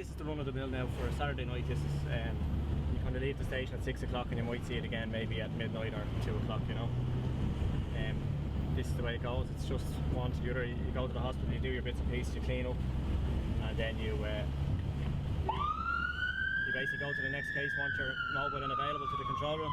This is the run of the mill now for a Saturday night. This is you kind of leave the station at 6 o'clock and you might see it again maybe at midnight or 2 o'clock, you know. This is the way it goes. It's just one to the other. You go to the hospital, you do your bits and pieces, you clean up, and then you basically go to the next case once you're mobile and available to the control room.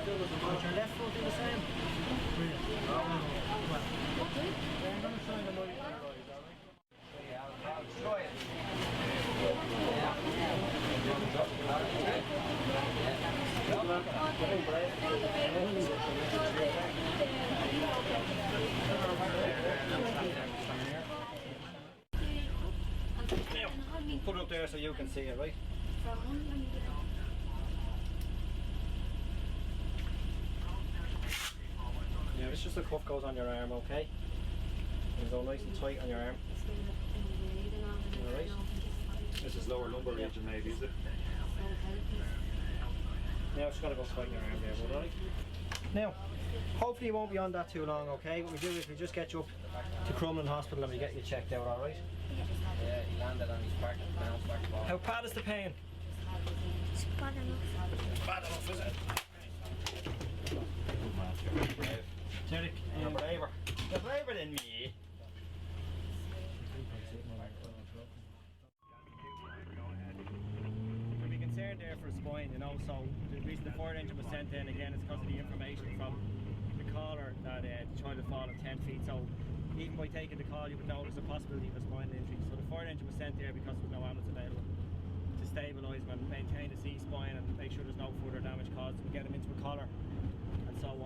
Would your left foot do the same? Brilliant. I'm going to try the money on the right, alright? Yeah, I'll try it. Put it up there so you can see it, right? Yeah, it's just the cuff goes on your arm, okay? It'll go nice and tight on your arm. Alright? This is lower lumbar region maybe, is it? Now it's got to go tight in your arm there, bud, alright? Now, hopefully you won't be on that too long, okay? What we do is we just get you up to Crumlin Hospital and we get you checked out, alright? Yeah, he landed on his back and bounced back the ball. How bad is the pain? It's bad enough. Bad enough, is it? Good man, you're brave. Derek, you're braver. You're braver than me. You can be concerned there for a spine, you know, so the reason the fire engine was sent in again is because of the information from the caller that the child had fallen 10 feet, so even by taking the call you would know there's a possibility of a spinal injury. So the fire engine was sent there because there was no ambulance available to stabilise and maintain the C-spine and make sure there's no further damage caused. We get him into a collar and so on.